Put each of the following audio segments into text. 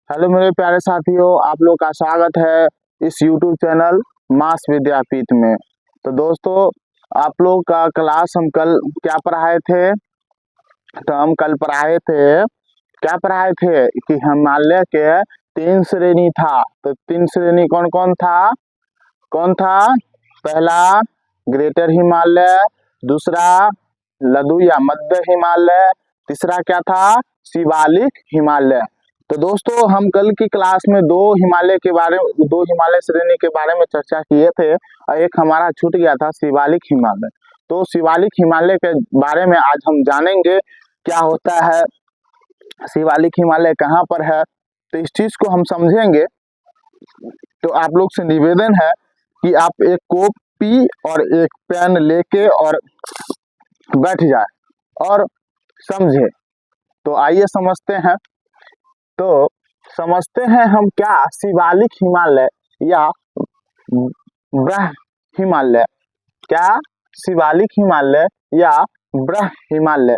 Hello मेरे प्यारे साथियों, आप लोग का स्वागत है इस YouTube चैनल मास विद्यापीठ में। तो दोस्तों, आप लोग का क्लास हम कल क्या पढ़ाए थे? तो हम कल पढ़ाए थे, क्या पढ़ाए थे कि हिमालय के तीन श्रेणी था। तो तीन श्रेणी कौन कौन था? कौन था? पहला ग्रेटर हिमालय, दूसरा लघु या मध्य हिमालय, तीसरा क्या था? शिवालिक हिमालय। तो दोस्तों, हम कल की क्लास में दो हिमालय श्रेणी के बारे में चर्चा किए थे और एक हमारा छूट गया था, शिवालिक हिमालय। तो शिवालिक हिमालय के बारे में आज हम जानेंगे, क्या होता है, शिवालिक हिमालय कहाँ पर है, तो इस चीज को हम समझेंगे। तो आप लोग से निवेदन है कि आप एक कॉपी और एक पेन लेके और बैठ जाए और समझे। तो आइए समझते हैं हम क्या शिवालिक हिमालय या ब्रह हिमालय, क्या शिवालिक हिमालय या ब्रह हिमालय।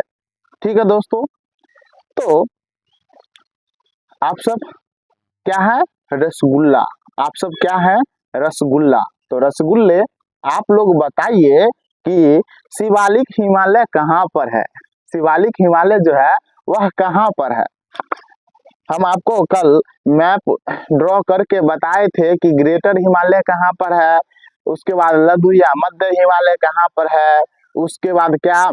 ठीक है दोस्तों, तो आप सब क्या है? रसगुल्ला। आप सब क्या है? रसगुल्ला। तो रसगुल्ले, आप लोग बताइए कि शिवालिक हिमालय कहाँ पर है? शिवालिक हिमालय जो है वह कहाँ पर है? हम आपको कल मैप ड्रॉ करके बताए थे कि ग्रेटर हिमालय कहाँ पर है, उसके बाद लघु या मध्य हिमालय कहाँ पर है, उसके बाद क्या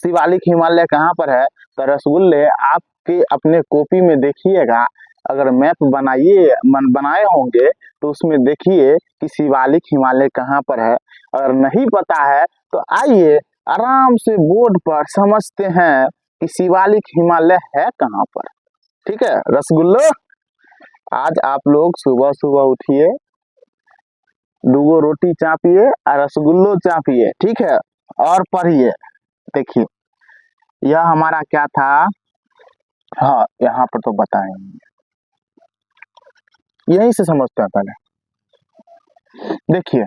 शिवालिक हिमालय कहाँ पर है। तो रसगुल्ले, आपके अपने कॉपी में देखिएगा, अगर मैप बनाए होंगे तो उसमें देखिए कि शिवालिक हिमालय कहाँ पर है। अगर नहीं पता है तो आइए आराम से बोर्ड पर समझते हैं कि शिवालिक हिमालय है कहाँ पर। ठीक है रसगुल्लो, आज आप लोग सुबह सुबह उठिए, दूगो रोटी चापिए और रसगुल्लो चापिए, ठीक है, और पढ़िए। देखिए यह हमारा क्या था, हाँ यहाँ पर तो बताएंगे, यहीं से समझते हैं पहले। देखिए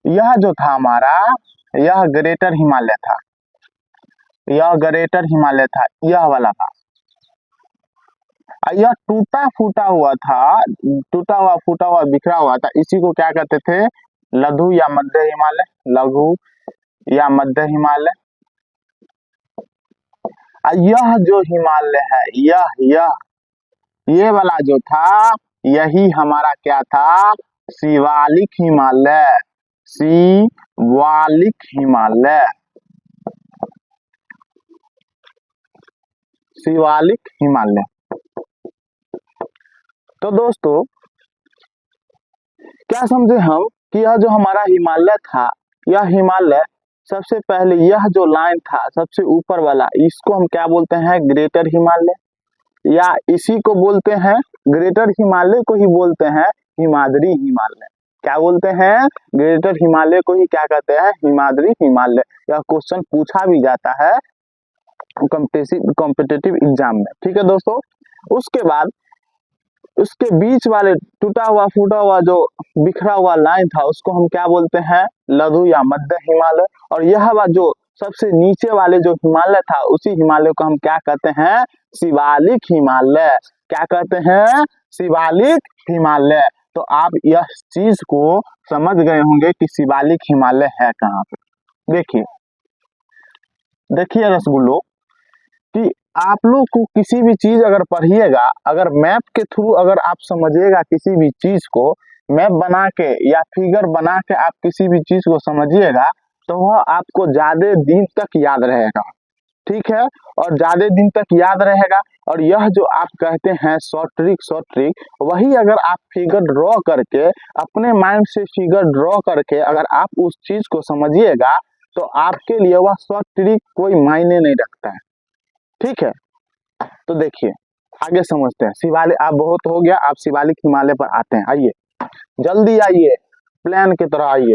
यह जो था हमारा, यह ग्रेटर हिमालय था, यह ग्रेटर हिमालय था, यह वाला था। यह टूटा फूटा हुआ था, टूटा हुआ फूटा हुआ बिखरा हुआ था, इसी को क्या कहते थे? लघु या मध्य हिमालय, लघु या मध्य हिमालय। यह जो हिमालय है, ये वाला जो था, यही हमारा क्या था? शिवालिक हिमालय, शिवालिक हिमालय, शिवालिक हिमालय। तो दोस्तों क्या समझे हम कि यह जो हमारा हिमालय था, यह हिमालय सबसे पहले यह जो लाइन था सबसे ऊपर वाला, इसको हम क्या बोलते हैं? ग्रेटर हिमालय, या इसी को बोलते हैं, ग्रेटर हिमालय को ही बोलते हैं हिमाद्री हिमालय। क्या बोलते हैं? ग्रेटर हिमालय को ही क्या कहते हैं? हिमाद्री हिमालय। यह क्वेश्चन पूछा भी जाता है कॉम्पिटिटिव एग्जाम में। ठीक है दोस्तों, उसके बाद उसके बीच वाले टूटा हुआ फूटा हुआ जो बिखरा हुआ लाइन था, उसको हम क्या बोलते हैं? लघु या मध्य हिमालय। और यह जो सबसे नीचे वाले जो हिमालय था, उसी हिमालय को हम क्या कहते हैं? शिवालिक हिमालय। क्या कहते हैं? शिवालिक हिमालय। तो आप यह चीज को समझ गए होंगे कि शिवालिक हिमालय है कहाँ पे। देखिए देखिए रसगुल्लो, कि आप लोग को किसी भी चीज अगर पढ़िएगा, अगर मैप के थ्रू अगर आप समझिएगा किसी भी चीज को, मैप बना के या फिगर बना के आप किसी भी चीज को समझिएगा, तो वह आपको ज्यादा दिन तक याद रहेगा। ठीक है, और ज्यादा दिन तक याद रहेगा। और यह जो आप कहते हैं शॉर्ट ट्रिक, वही अगर आप फिगर ड्रॉ करके, अपने माइंड से फिगर ड्रॉ करके अगर आप उस चीज को समझिएगा, तो आपके लिए वह शॉर्ट ट्रिक कोई मायने नहीं रखता है। ठीक है, तो देखिए आगे समझते हैं। शिवालिक आप बहुत हो गया, आप शिवालिक हिमालय पर आते हैं। आइए जल्दी आइए, प्लान की तरह आइए।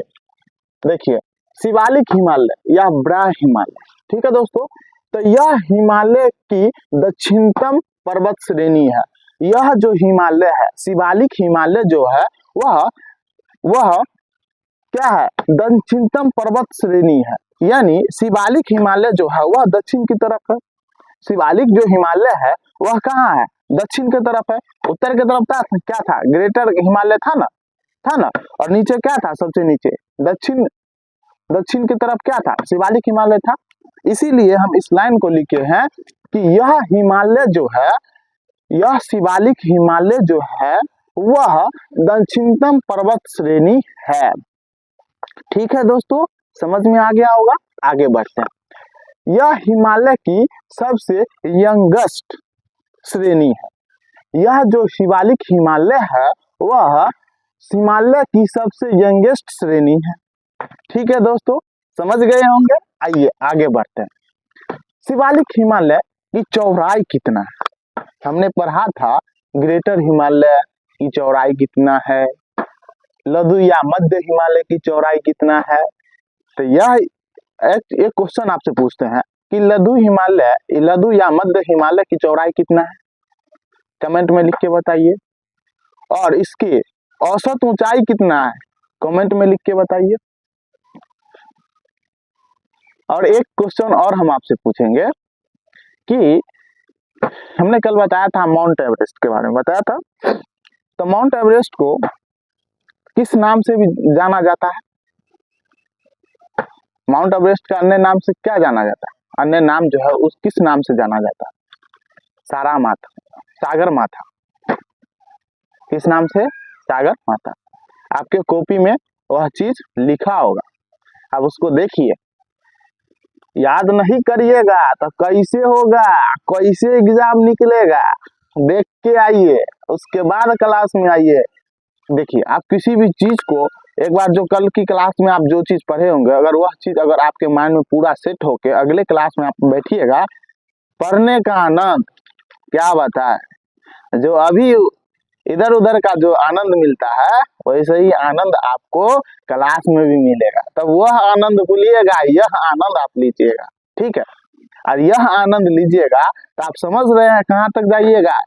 देखिए शिवालिक हिमालय या ब्रह हिमालय, ठीक है दोस्तों, तो यह हिमालय की दक्षिणतम पर्वत श्रेणी है। यह जो हिमालय है, शिवालिक हिमालय जो है, वह क्या है? दक्षिणतम पर्वत श्रेणी है। यानी शिवालिक हिमालय जो है वह दक्षिण की तरफ है, शिवालिक जो हिमालय है वह कहाँ है? दक्षिण की तरफ है, उत्तर की तरफ था क्या था, ग्रेटर हिमालय था ना, और नीचे क्या था, सबसे नीचे दक्षिण की तरफ क्या था, शिवालिक हिमालय था। इसीलिए हम इस लाइन को लिखे हैं कि यह हिमालय जो है, यह शिवालिक हिमालय जो है वह दक्षिणतम पर्वत श्रेणी है। ठीक है दोस्तों, समझ में आ गया होगा। आगे बढ़ते हैं। यह हिमालय की सबसे यंगेस्ट श्रेणी है। यह जो शिवालिक हिमालय है वह हिमालय की सबसे यंगेस्ट श्रेणी है। ठीक है दोस्तों, समझ गए होंगे। आइए आगे बढ़ते हैं। शिवालिक हिमालय की चौड़ाई कितना है, हमने पढ़ा था ग्रेटर हिमालय की चौड़ाई कितना है, लघु या मध्य हिमालय की चौड़ाई कितना है। तो यह एक क्वेश्चन आपसे पूछते हैं कि लघु या मध्य हिमालय की चौड़ाई कितना है, कमेंट में लिख के बताइए। और इसके औसत ऊंचाई कितना है, कमेंट में लिख के बताइए। और एक क्वेश्चन और हम आपसे पूछेंगे कि हमने कल बताया था माउंट एवरेस्ट के बारे में बताया था, तो माउंट एवरेस्ट को किस नाम से भी जाना जाता है, माउंट एवरेस्ट का अन्य नाम से क्या जाना जाता है, अन्य नाम जो है उस किस नाम से जाना जाता है, सागर माथा, किस नाम से, सागर माथा। आपके कॉपी में वह चीज लिखा होगा, अब उसको देखिए, याद नहीं करिएगा तो कैसे होगा, कैसे एग्जाम निकलेगा, देख के आइए, उसके बाद क्लास में आइए। देखिए, आप किसी भी चीज को एक बार जो कल की क्लास में आप जो चीज पढ़े होंगे, अगर वह चीज अगर आपके माइंड में पूरा सेट होके अगले क्लास में आप बैठिएगा, पढ़ने का आनंद क्या बताए, जो अभी इधर उधर का जो आनंद मिलता है वैसे ही आनंद आपको क्लास में भी मिलेगा। तब वह आनंद भूलिएगा, यह आनंद आप लीजिएगा। ठीक है, और यह आनंद लीजिएगा तो आप समझ रहे हैं कहां तक जाइएगा।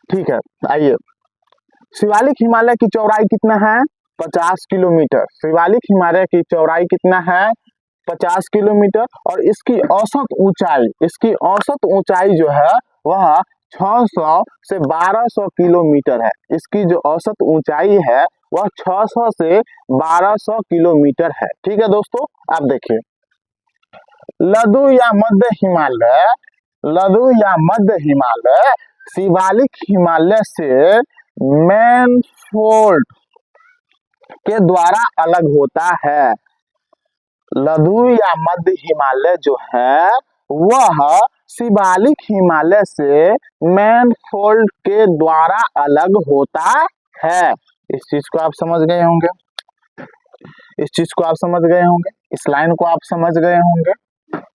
ठीक है, आइए, शिवालिक हिमालय की चौड़ाई कितना है, 50 किलोमीटर। शिवालिक हिमालय की चौड़ाई कितना है, 50 किलोमीटर। और इसकी औसत ऊंचाई जो है वह 600 से 1200 किलोमीटर है। इसकी जो औसत ऊंचाई है वह 600 से 1200 किलोमीटर है। ठीक है दोस्तों, आप देखिए, लघु या मध्य हिमालय शिवालिक हिमालय से मैनफोल्ड के द्वारा अलग होता है। लघु या मध्य हिमालय जो है वह शिवालिक हिमालय से मैनफोल्ड के द्वारा अलग होता है। इस चीज को आप समझ गए होंगे, इस लाइन को आप समझ गए होंगे।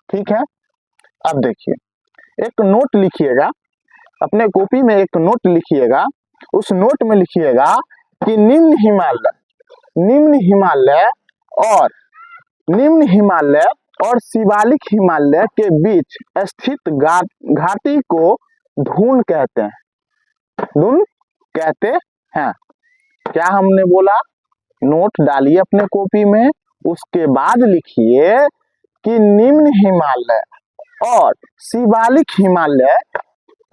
ठीक है, अब देखिए, एक नोट लिखिएगा, अपने कॉपी में एक नोट लिखिएगा। उस नोट में लिखिएगा कि निम्न हिमालय और शिवालिक हिमालय के बीच स्थित घाटी को धुन कहते हैं। क्या हमने बोला, नोट डालिए अपने कॉपी में, उसके बाद लिखिए कि निम्न हिमालय और शिवालिक हिमालय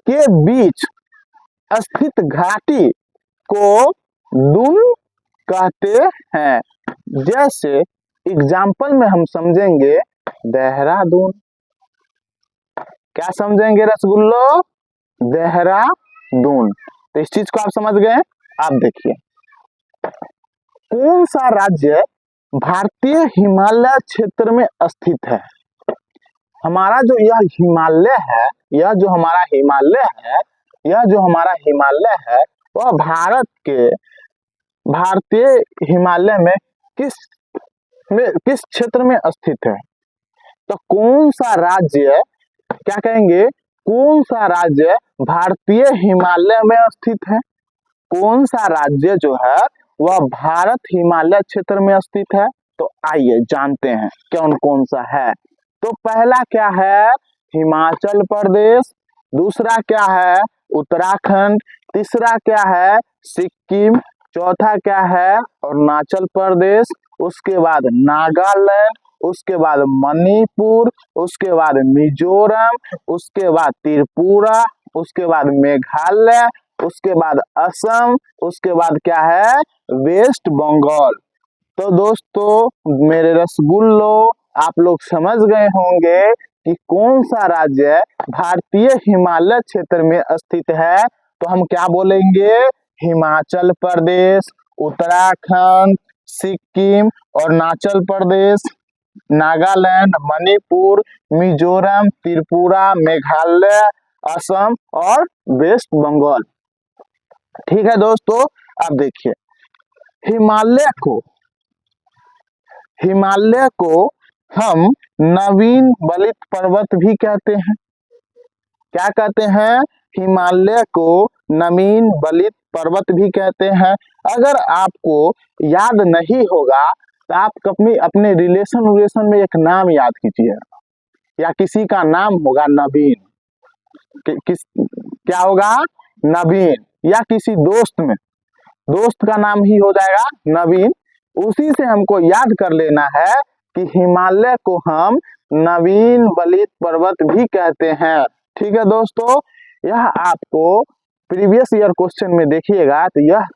के बीच स्थित घाटी को धुन कहते हैं। जैसे एग्जाम्पल में हम समझेंगे देहरादून, क्या समझेंगे रसगुल्लो, देहरादून। तो इस चीज को आप समझ गए। आप देखिए, कौन सा राज्य भारतीय हिमालय क्षेत्र में स्थित है। हमारा जो यह हिमालय है, यह जो हमारा हिमालय है वह भारतीय हिमालय में किस क्षेत्र में स्थित है। तो कौन सा राज्य, क्या कहेंगे, कौन सा राज्य भारतीय हिमालय में स्थित है, कौन सा राज्य जो है वह भारत हिमालय क्षेत्र में स्थित है। तो आइए जानते हैं कौन कौन सा है। तो पहला क्या है, हिमाचल प्रदेश, दूसरा क्या है, उत्तराखंड, तीसरा क्या है, सिक्किम, चौथा क्या है, अरुणाचल प्रदेश, उसके बाद नागालैंड, उसके बाद मणिपुर, उसके बाद मिजोरम, उसके बाद त्रिपुरा, उसके बाद मेघालय, उसके बाद असम, उसके बाद क्या है, वेस्ट बंगाल। तो दोस्तों मेरे रसगुल्लो, आप लोग समझ गए होंगे कि कौन सा राज्य भारतीय हिमालय क्षेत्र में स्थित है। तो हम क्या बोलेंगे, हिमाचल प्रदेश, उत्तराखंड, सिक्किम, अरुणाचल प्रदेश, नागालैंड, मणिपुर, मिजोरम, त्रिपुरा, मेघालय, असम और वेस्ट बंगाल। ठीक है दोस्तों, अब देखिए हिमालय को हिमालय को हम नवीन बलित पर्वत भी कहते हैं। क्या कहते हैं, हिमालय को नवीन बलित पर्वत भी कहते हैं। अगर आपको याद नहीं होगा तो आप अपने रिलेशन में एक नाम याद कीजिए, या किसी का नाम होगा नवीन, क्या होगा, नवीन, या किसी दोस्त का नाम ही हो जाएगा नवीन। उसी से हमको याद कर लेना है कि हिमालय को हम नवीन बलित पर्वत भी कहते हैं। ठीक है दोस्तों, यह आपको प्रीवियस ईयर क्वेश्चन में देखिएगा तो यह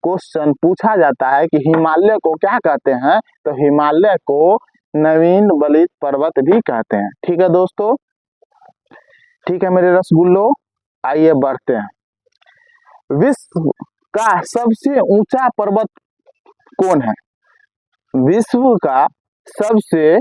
क्वेश्चन पूछा जाता है कि हिमालय को क्या कहते हैं, तो हिमालय को नवीन बलित पर्वत भी कहते हैं। ठीक है दोस्तों, ठीक है मेरे रसगुल्लो, आइए बढ़ते हैं। विश्व का सबसे ऊंचा पर्वत कौन है, विश्व का सबसे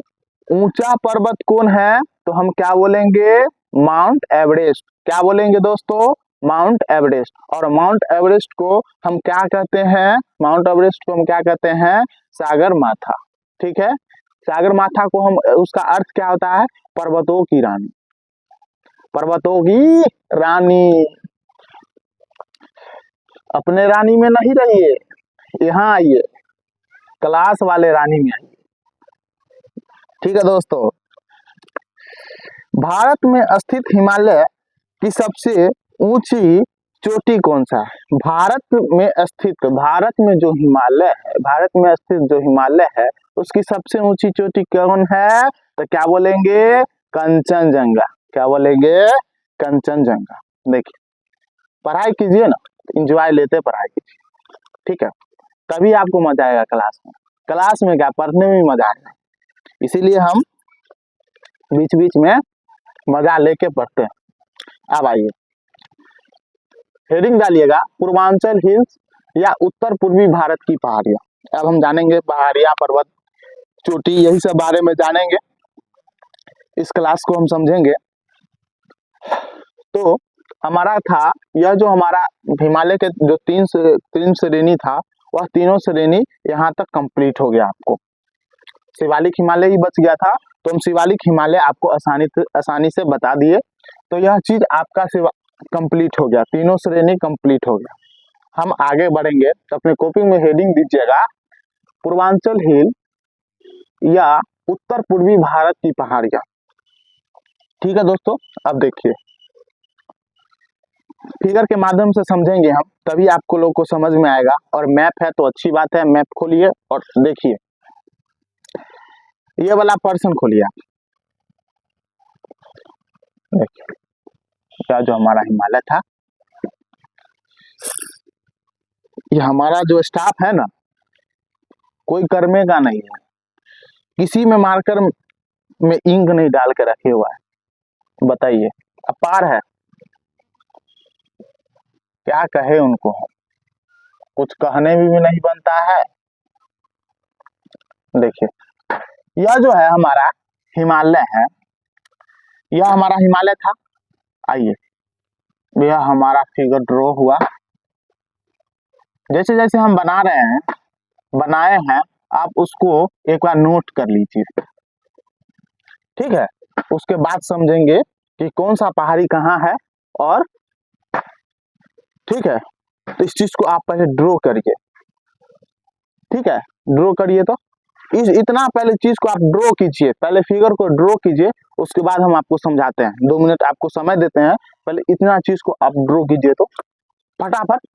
ऊंचा पर्वत कौन है, तो हम क्या बोलेंगे, माउंट एवरेस्ट। क्या बोलेंगे दोस्तों, माउंट एवरेस्ट। और माउंट एवरेस्ट को हम क्या कहते हैं, माउंट एवरेस्ट को हम क्या कहते हैं, सागर माथा। ठीक है, सागर माथा को हम, उसका अर्थ क्या होता है, पर्वतों की रानी, पर्वतों की रानी। अपने रानी में नहीं रहिए, यहाँ आइए, क्लास वाले रानी में आइए। ठीक है दोस्तों, भारत में स्थित हिमालय की सबसे ऊंची चोटी कौन सा है, भारत में स्थित, भारत में जो हिमालय है, भारत में स्थित जो हिमालय है उसकी सबसे ऊंची चोटी कौन है, तो क्या बोलेंगे, कंचनजंगा। क्या बोलेंगे, कंचनजंगा। देखिए पढ़ाई कीजिए ना, एंजॉय लेते पढ़ाई कीजिए, ठीक है, तभी आपको मजा आएगा क्लास में। क्लास में क्या, पढ़ने में मजा आएगा, इसीलिए हम बीच बीच में मजा लेके पढ़ते हैं। अब आइए हेडिंग डालिएगा, पूर्वांचल हिल्स या उत्तर पूर्वी भारत की पहाड़ियां। अब हम जानेंगे पहाड़ियां, पर्वत, चोटी, यही सब बारे में जानेंगे, इस क्लास को हम समझेंगे। तो हमारा था यह जो हमारा हिमालय के जो तीन श्रेणी था, वह तीनों श्रेणी यहाँ तक कंप्लीट हो गया। आपको शिवालिक हिमालय ही बच गया था, तो हम शिवालिक हिमालय आपको आसानी से बता दिए। तो यह चीज आपका कंप्लीट हो गया, तीनों श्रेणी कंप्लीट हो गया। हम आगे बढ़ेंगे तो अपने कॉपी में हेडिंग दीजिएगा, पूर्वांचल हिल या उत्तर पूर्वी भारत की पहाड़ियां। ठीक है दोस्तों, अब देखिए फिगर के माध्यम से समझेंगे हम, तभी आपको लोग को समझ में आएगा। और मैप है तो अच्छी बात है, मैप खोलिए और देखिए, ये वाला पर्सन खोलिए आप, देखिए क्या जो हमारा हिमालय था, ये हमारा जो स्टाफ है ना, कोई करने का नहीं है, किसी में मार्कर में इंक नहीं डाल के रखे हुआ है। बताइए, अपार है, क्या कहे उनको, कुछ कहने में भी नहीं बनता है। देखिए यह जो है हमारा हिमालय है, यह हमारा हिमालय था। आइए यह हमारा फिगर ड्रॉ हुआ, जैसे जैसे हम बनाए हैं, आप उसको एक बार नोट कर लीजिए, ठीक है। उसके बाद समझेंगे कि कौन सा पहाड़ी कहाँ है, और ठीक है, तो इस चीज को आप पहले ड्रॉ करिए, ठीक है, ड्रॉ करिए। तो इतना पहले चीज को आप ड्रॉ कीजिए, पहले फिगर को ड्रॉ कीजिए, उसके बाद हम आपको समझाते हैं। 2 मिनट आपको समय देते हैं, पहले इतना चीज को आप ड्रॉ कीजिए, तो फटाफट।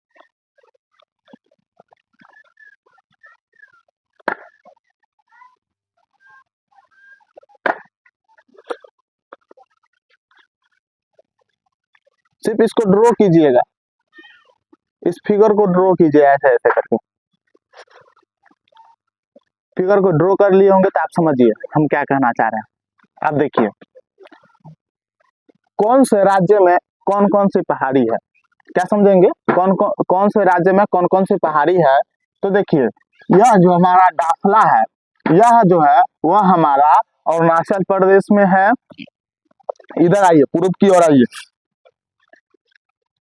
सिर्फ इसको ड्रॉ कीजिएगा, इस फिगर को ड्रॉ कीजिए ऐसे ऐसे करके। फिगर को ड्रॉ कर लिए होंगे तो आप समझिए हम क्या कहना चाह रहे हैं। अब देखिए कौन से राज्य में कौन कौन सी पहाड़ी है, क्या समझेंगे, कौन से राज्य में कौन कौन सी पहाड़ी है। तो देखिए यह जो हमारा दाखला है, यह जो है वह हमारा अरुणाचल प्रदेश में है। इधर आइए, पूर्व की ओर आइए।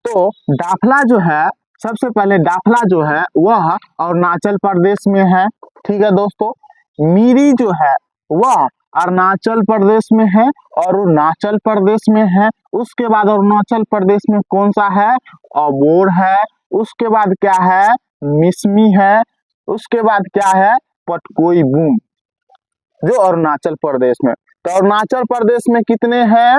तो दाखला जो है, सबसे पहले दाखला जो है वह अरुणाचल प्रदेश में है। ठीक है दोस्तों, मिरी जो है वह अरुणाचल प्रदेश में है, अरुणाचल प्रदेश में है। उसके बाद अरुणाचल प्रदेश में कौन सा है, अबोर है। उसके बाद क्या है, मिसमी है। उसके बाद क्या है, पटकोई बूम, जो अरुणाचल प्रदेश में। तो अरुणाचल प्रदेश में कितने हैं,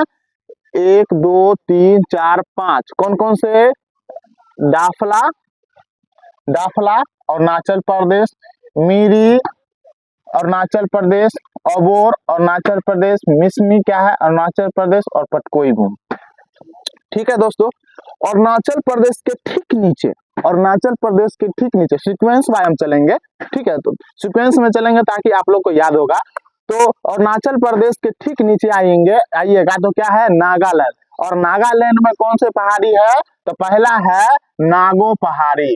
1 2 3 4 5, कौन कौन से, दाफला, दाफला अरुणाचल प्रदेश, मिरी अरुणाचल प्रदेश, अबोर अरुणाचल प्रदेश, मिसमी क्या है अरुणाचल प्रदेश, और पटकोई बूम। ठीक है दोस्तों, अरुणाचल प्रदेश के ठीक नीचे, अरुणाचल प्रदेश के ठीक नीचे सीक्वेंस बाय हम चलेंगे। ठीक है, तो सीक्वेंस में चलेंगे ताकि आप लोग को याद होगा। तो अरुणाचल प्रदेश के ठीक नीचे आइएगा तो क्या है, नागालैंड। और नागालैंड में कौन से पहाड़ी है, तो पहला है नागो पहाड़ी,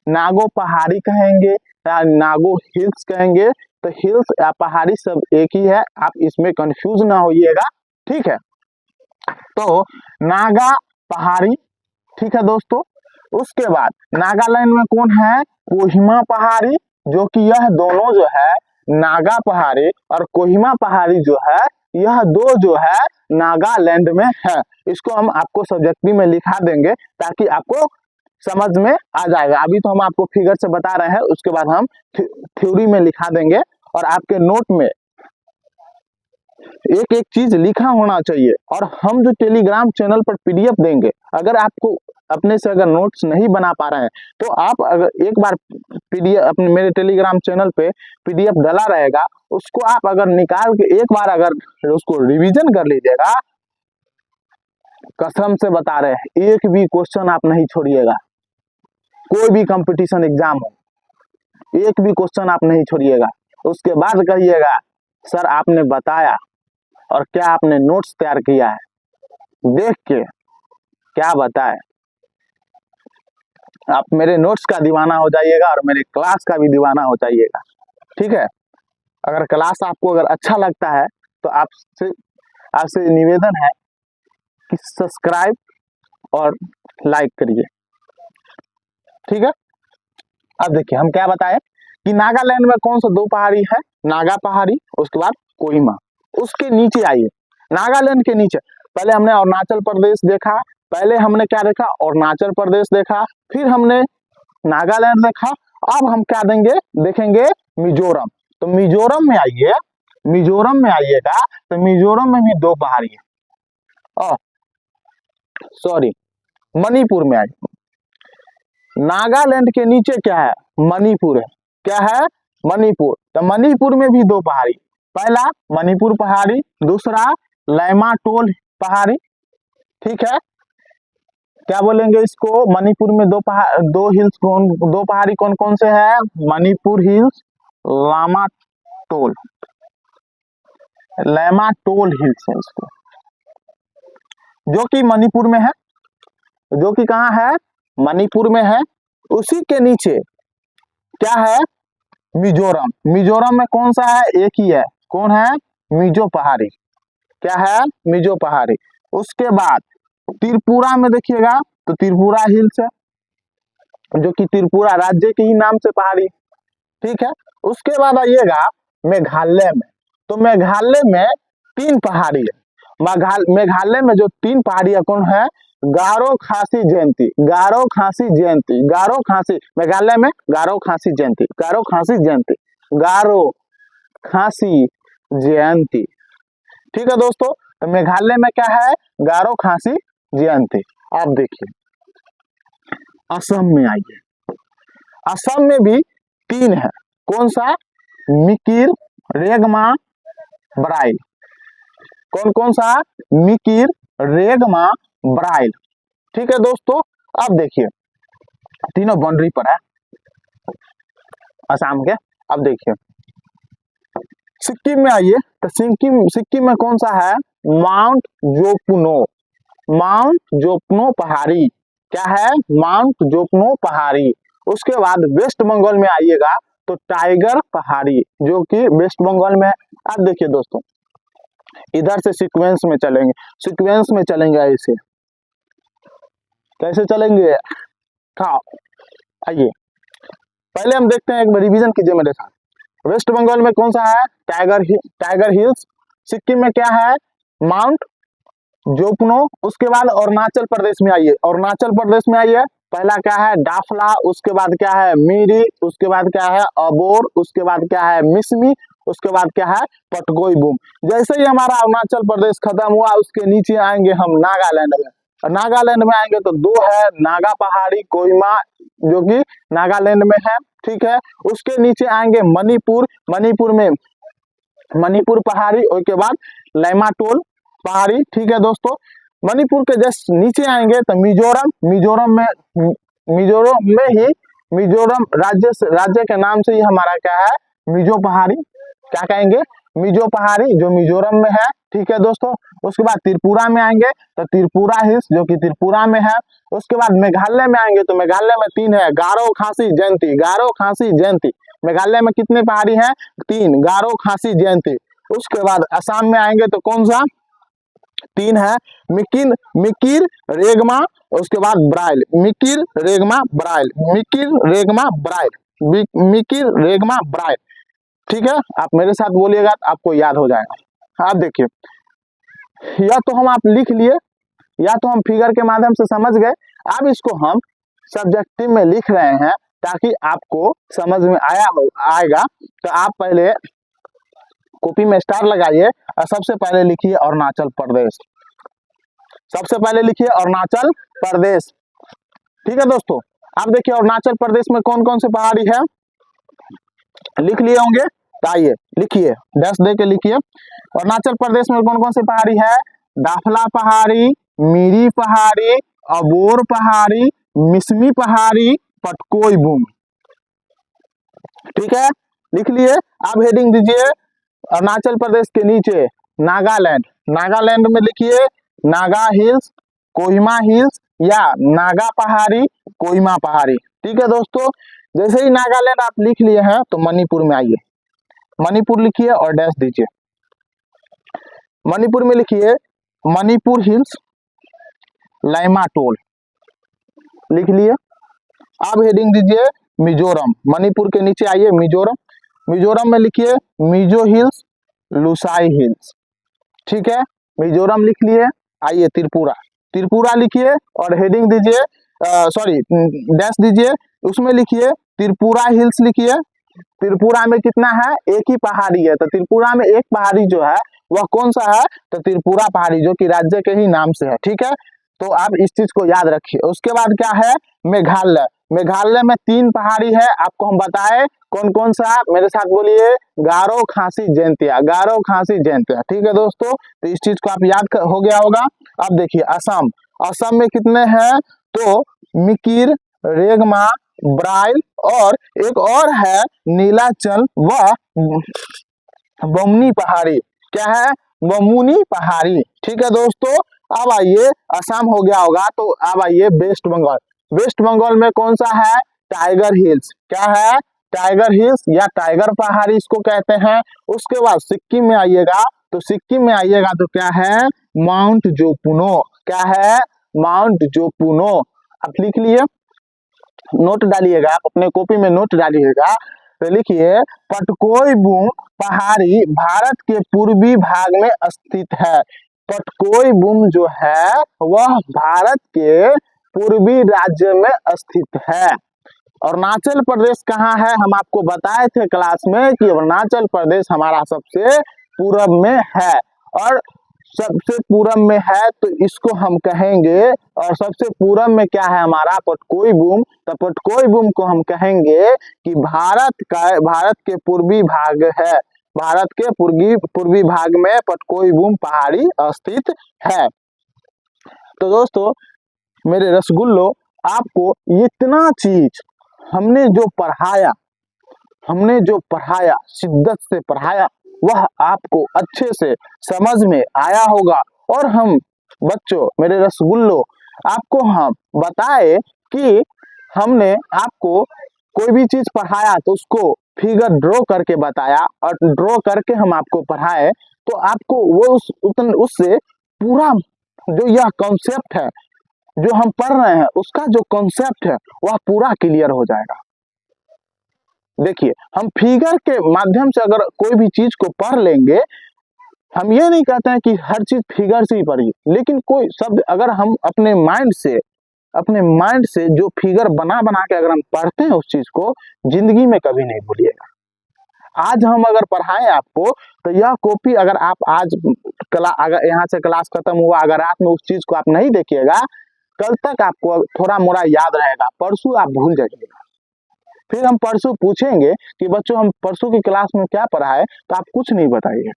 नागो पहाड़ी कहेंगे या नागो हिल्स कहेंगे। तो हिल्स या पहाड़ी सब एक ही है, आप इसमें कंफ्यूज ना होइएगा। ठीक है, तो नागा पहाड़ी। ठीक है दोस्तों, उसके बाद नागालैंड में कौन है, कोहिमा पहाड़ी, जो कि यह दोनों जो है नागा पहाड़ी और कोहिमा पहाड़ी जो है, यह दो जो है नागालैंड में है। इसको हम आपको सब्जेक्टिव में लिखा देंगे ताकि आपको समझ में आ जाएगा। अभी तो हम आपको फिगर से बता रहे हैं, उसके बाद हम थ्योरी में लिखा देंगे। और आपके नोट में एक एक चीज लिखा होना चाहिए। और हम जो टेलीग्राम चैनल पर पीडीएफ देंगे, अगर आपको अपने से अगर नोट्स नहीं बना पा रहे हैं तो आप अगर एक बार पीडीएफ अपने मेरे टेलीग्राम चैनल पे पीडीएफ डला रहेगा, उसको आप अगर निकाल के एक बार अगर उसको रिवीजन कर लीजिएगा, कसम से बता रहे हैं एक भी क्वेश्चन आप नहीं छोड़िएगा। कोई भी कंपटीशन एग्जाम हो, एक भी क्वेश्चन आप नहीं छोड़िएगा। उसके बाद कहिएगा सर आपने बताया और क्या आपने नोट्स तैयार किया है, देख के क्या बताए। आप मेरे नोट्स का दीवाना हो जाइएगा और मेरे क्लास का भी दीवाना हो जाइएगा। ठीक है, अगर क्लास आपको अगर अच्छा लगता है तो आपसे निवेदन है कि सब्सक्राइब और लाइक करिए। ठीक है, अब देखिए हम क्या बताएं कि नागालैंड में कौन सा दो पहाड़ी है, नागा पहाड़ी, उसके बाद कोहिमा। उसके नीचे आइए, नागालैंड के नीचे पहले हमने अरुणाचल प्रदेश देखा, पहले हमने क्या देखा, अरुणाचल प्रदेश देखा, फिर हमने नागालैंड देखा। अब हम क्या देखेंगे मिजोरम। तो मिजोरम में आइए, मिजोरम में आइएगा तो मिजोरम में भी दो पहाड़ी है। सॉरी, मणिपुर में आइए। नागालैंड के नीचे क्या है, मणिपुर है। क्या है, मणिपुर। तो मणिपुर में भी दो पहाड़ी, पहला मणिपुर पहाड़ी, दूसरा लैमाटोल पहाड़ी। ठीक है, क्या बोलेंगे इसको, मणिपुर में दो पहाड़ी कौन कौन से है, मणिपुर हिल्स, लैमाटोल हिल्स है इसको, जो कि मणिपुर में है, जो कि कहाँ है, मणिपुर में है। उसी के नीचे क्या है, मिजोरम। मिजोरम में कौन सा है, एक ही है, कौन है, मिजो पहाड़ी। क्या है, मिजो पहाड़ी। उसके बाद त्रिपुरा में देखिएगा तो त्रिपुरा हिल्स है, जो कि त्रिपुरा राज्य के ही नाम से पहाड़ी। ठीक है, उसके बाद आइएगा मेघालय में। तो मेघालय में तीन पहाड़ी है। मेघालय में जो तीन पहाड़ियां कौन है, गारो खासी जयंती, गारो खासी जयंती, गारो खासी, मेघालय में गारो खासी जयंती, गारो खासी जयंती, गारो खासी जयंती। ठीक है दोस्तों, तो मेघालय में क्या है, गारो खासी जयंती। आप देखिए असम में आइए, असम में भी तीन है, कौन सा, मिकिर, रेगमा, बराइल। कौन कौन सा, मिकिर, रेगमा, बराइल। ठीक है दोस्तों, अब देखिए तीनों बाउंड्री पर है असम के। अब देखिए सिक्किम में आइए, तो सिक्किम सिक्किम में कौन सा है, माउंट जोपुनो, माउंट जोपुनो पहाड़ी, क्या है, माउंट जोपुनो पहाड़ी। उसके बाद वेस्ट बंगाल में आइएगा तो टाइगर पहाड़ी, जो कि वेस्ट बंगाल में है। अब देखिए दोस्तों इधर से सीक्वेंस में चलेंगे, सीक्वेंस में चलेंगे, ऐसे कैसे चलेंगे, हाँ आइए पहले हम देखते हैं, एक रिवीजन कीजिए मेरे साथ। वेस्ट बंगाल में कौन सा है, टाइगर हिल्स। सिक्किम में क्या है, माउंट जोपुनो। उसके बाद अरुणाचल प्रदेश में आइए, अरुणाचल प्रदेश में आइए, पहला क्या है डाफला, उसके बाद क्या है मिरी, उसके बाद क्या है अबोर, उसके बाद क्या है मिसमी, उसके बाद क्या है पटगोई बूम। जैसे ही हमारा अरुणाचल प्रदेश खत्म हुआ, उसके नीचे आएंगे हम नागालैंड में, और नागालैंड में आएंगे तो दो है, नागा पहाड़ी कोहिमा, जो कि नागालैंड में है, ठीक है। उसके नीचे आएंगे मणिपुर, मणिपुर में मणिपुर पहाड़ी, उसके बाद लैमाटोल पहाड़ी, ठीक है दोस्तों। मणिपुर के जस्ट नीचे आएंगे तो मिजोरम, मिजोरम में ही मिजोरम राज्य के नाम से ही हमारा क्या है मिजो पहाड़ी, क्या कहेंगे मिजो पहाड़ी, जो मिजोरम में है, ठीक है दोस्तों। उसके बाद त्रिपुरा में आएंगे तो त्रिपुरा हिल्स, जो कि त्रिपुरा में है। उसके बाद मेघालय में आएंगे तो मेघालय में तीन है, गारो खासी जयंती, गारो खासी जयंती। मेघालय में कितने पहाड़ी हैं, तीन, गारो खासी जयंती। उसके बाद असम में आएंगे तो कौन सा, तीन है, मिकिर रेगमा, उसके बाद ब्राइल, मिकिर रेगमा ब्राइल, मिकिर रेगमा ब्राइल, मिकिर रेगमा ब्राइल, ठीक है। आप मेरे साथ बोलिएगा तो आपको याद हो जाएगा। आप देखिए या तो हम आप लिख लिए, या तो हम फिगर के माध्यम से समझ गए। अब इसको हम सब्जेक्टिव में लिख रहे हैं ताकि आपको समझ में आएगा। तो आप पहले कॉपी में स्टार लगाइए और सबसे पहले लिखिए अरुणाचल प्रदेश, सबसे पहले लिखिए अरुणाचल प्रदेश, ठीक है दोस्तों। अब देखिए अरुणाचल प्रदेश में कौन कौन से पहाड़ी है, लिख लिए होंगे, तो आइए लिखिए, डैश दे के लिखिए। अरुणाचल प्रदेश में कौन कौन से पहाड़ी है, दाफला पहाड़ी, मिरी पहाड़ी, अबोर पहाड़ी, मिसमी पहाड़ी, पटकोई बूम, ठीक है, लिख लिए। अब हेडिंग दीजिए अरुणाचल प्रदेश के नीचे नागालैंड, नागालैंड में लिखिए नागा हिल्स, कोहिमा हिल्स, या नागा पहाड़ी, कोहिमा पहाड़ी, ठीक है दोस्तों। जैसे ही नागालैंड आप लिख लिए हैं तो मणिपुर में आइए, मणिपुर लिखिए और डैश दीजिए। मणिपुर में लिखिए मणिपुर हिल्स, लैमाटोल, लिख लिए। अब हेडिंग दीजिए मिजोरम, मणिपुर के नीचे आइए मिजोरम, मिजोरम में लिखिए मिजो हिल्स, लुसाई हिल्स, ठीक है, मिजोरम लिख लिए। आइए त्रिपुरा, त्रिपुरा लिखिए और हेडिंग दीजिए, सॉरी डैश दीजिए, उसमें लिखिए त्रिपुरा हिल्स लिखिए। त्रिपुरा में कितना है, एक ही पहाड़ी है, तो त्रिपुरा में एक पहाड़ी जो है वह कौन सा है, तो त्रिपुरा पहाड़ी, जो कि राज्य के ही नाम से है, ठीक है। तो आप इस चीज को याद रखिए। उसके बाद क्या है मेघालय, मेघालय में तीन पहाड़ी है, आपको हम बताए कौन कौन सा, मेरे साथ बोलिए गारो खासी जयंतिया, गारो खासी जयंतिया, ठीक है दोस्तों। तो इस चीज को आप याद हो गया होगा। अब देखिए असम, असम में कितने हैं, तो मिकिर, रेगमा, ब्राइल, और एक और है नीलाचल व बमुनी पहाड़ी, क्या है बमुनी पहाड़ी, ठीक है दोस्तों। अब आइए असम हो गया होगा, तो अब आइए वेस्ट बंगाल, वेस्ट बंगाल में कौन सा है, टाइगर हिल्स, क्या है टाइगर हिल्स या टाइगर पहाड़ी इसको कहते हैं। उसके बाद सिक्किम में आइएगा, तो सिक्किम में आइएगा तो क्या है माउंट जोपुनो, क्या है माउंट जोपुनो, आप लिख लिए, नोट डालिएगा, आप अपने कॉपी में नोट डालिएगा। तो लिखिए पटकोई बूम पहाड़ी भारत के पूर्वी भाग में स्थित है, पटकोई बूम जो है वह भारत के पूर्वी राज्य में स्थित है। अरुणाचल प्रदेश कहाँ है, हम आपको बताए थे क्लास में कि अरुणाचल प्रदेश हमारा सबसे पूरब में है, और सबसे पूरब में है तो इसको हम कहेंगे, और सबसे पूरब में क्या है हमारा पटकोई बूम, तो पटकोई बूम को हम कहेंगे कि भारत के पूर्वी भाग है, भारत के पूर्वी भाग में पटकोई बूम पहाड़ी स्थित है। तो दोस्तों मेरे रसगुल्लो, आपको इतना चीज हमने जो पढ़ाया शिद्दत से पढ़ाया, वह आपको अच्छे से समझ में आया होगा। और हम बच्चों, मेरे रसगुल्लो, आपको हम बताए कि हमने आपको कोई भी चीज पढ़ाया तो उसको फिगर ड्रॉ करके बताया, और ड्रॉ करके हम आपको पढ़ाए तो आपको वो उससे पूरा जो यह कॉन्सेप्ट है जो हम पढ़ रहे हैं, उसका जो कॉन्सेप्ट है वह पूरा क्लियर हो जाएगा। देखिए, हम फिगर के माध्यम से अगर कोई भी चीज को पढ़ लेंगे, हम ये नहीं कहते हैं कि हर चीज फिगर से ही पढ़िए, लेकिन कोई शब्द अगर हम अपने माइंड से जो फिगर बना बना के अगर हम पढ़ते हैं उस चीज को, जिंदगी में कभी नहीं भूलिएगा। आज हम अगर पढ़ाएं आपको, तो यह कॉपी अगर आप आज अगर यहाँ से क्लास खत्म हुआ, अगर रात में उस चीज को आप नहीं देखिएगा, कल तक आपको थोड़ा मोड़ा याद रहेगा, परसों आप भूल जाइएगा। फिर हम परसों पूछेंगे कि बच्चों हम परसों की क्लास में क्या पढ़ाए, तो आप कुछ नहीं बताइए,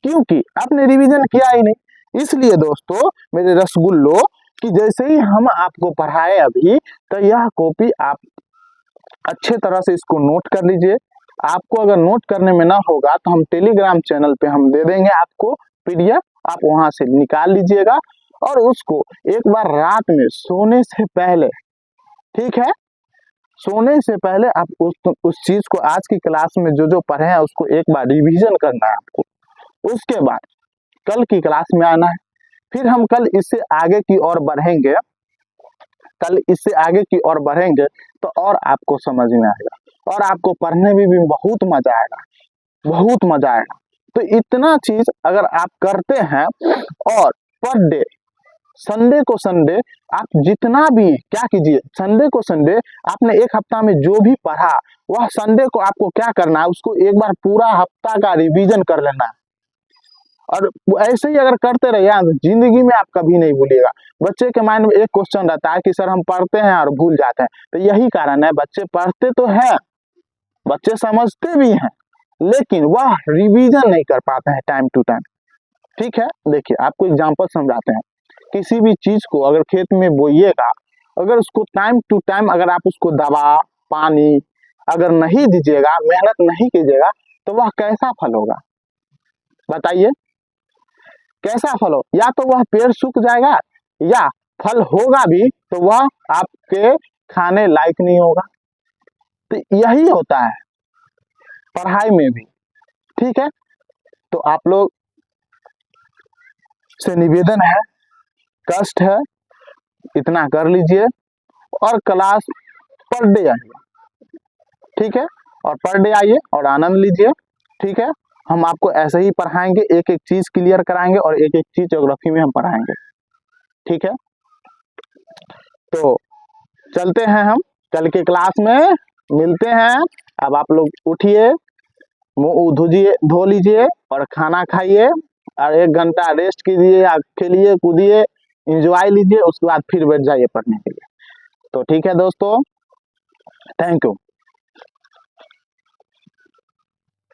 क्योंकि आपने रिवीजन किया ही नहीं। इसलिए दोस्तों मेरे रसगुल्लो, कि जैसे ही हम आपको पढ़ाए अभी, तो यह कॉपी आप अच्छे तरह से इसको नोट कर लीजिए। आपको अगर नोट करने में ना होगा तो हम टेलीग्राम चैनल पे हम दे देंगे आपको पीडीएफ, आप वहां से निकाल लीजिएगा और उसको एक बार रात में सोने से पहले, ठीक है, सोने से पहले आप उस चीज को आज की क्लास में जो जो पढ़े हैं उसको एक बार रिवीजन करना है आपको। उसके बाद कल की क्लास में आना है, फिर हम कल इससे आगे की ओर बढ़ेंगे, तो और आपको समझ में आएगा और आपको पढ़ने में भी बहुत मजा आएगा। तो इतना चीज अगर आप करते हैं, और पर डे संडे को संडे आप जितना भी क्या कीजिए, संडे को संडे आपने एक हफ्ता में जो भी पढ़ा, वह संडे को आपको क्या करना है, उसको एक बार पूरा हफ्ता का रिवीजन कर लेना है। और ऐसे ही अगर करते रहिए, जिंदगी में आप कभी नहीं भूलिएगा। बच्चे के माइंड में एक क्वेश्चन रहता है कि सर हम पढ़ते हैं और भूल जाते हैं, तो यही कारण है, बच्चे पढ़ते तो हैं, बच्चे समझते भी हैं, लेकिन वह रिवीजन नहीं कर पाते हैं टाइम टू टाइम। ठीक है, देखिए आपको एग्जांपल समझाते हैं। किसी भी चीज को अगर खेत में बोइएगा, अगर उसको टाइम टू टाइम अगर आप उसको दवा पानी अगर नहीं दीजिएगा, मेहनत नहीं कीजिएगा, तो वह कैसा फल होगा बताइए, कैसा फल हो? या तो वह पेड़ सूख जाएगा, या फल होगा भी तो वह आपके खाने लायक नहीं होगा। तो यही होता है पढ़ाई में भी। ठीक है, तो आप लोग से निवेदन है, कष्ट है, इतना कर लीजिए और क्लास पर डे आइए। ठीक है, और पर डे आइए और आनंद लीजिए। ठीक है, हम आपको ऐसे ही पढ़ाएंगे, एक एक चीज क्लियर कराएंगे और एक एक चीज ज्योग्राफी में हम पढ़ाएंगे। ठीक है, तो चलते हैं, हम कल के क्लास में मिलते हैं। अब आप लोग उठिए, मुंह धो लीजिए और खाना खाइए और 1 घंटा रेस्ट कीजिए या खेलिए कूदिए, एंजॉय लीजिए, उसके बाद फिर बैठ जाइए पढ़ने के लिए। तो ठीक है दोस्तों, थैंक यू।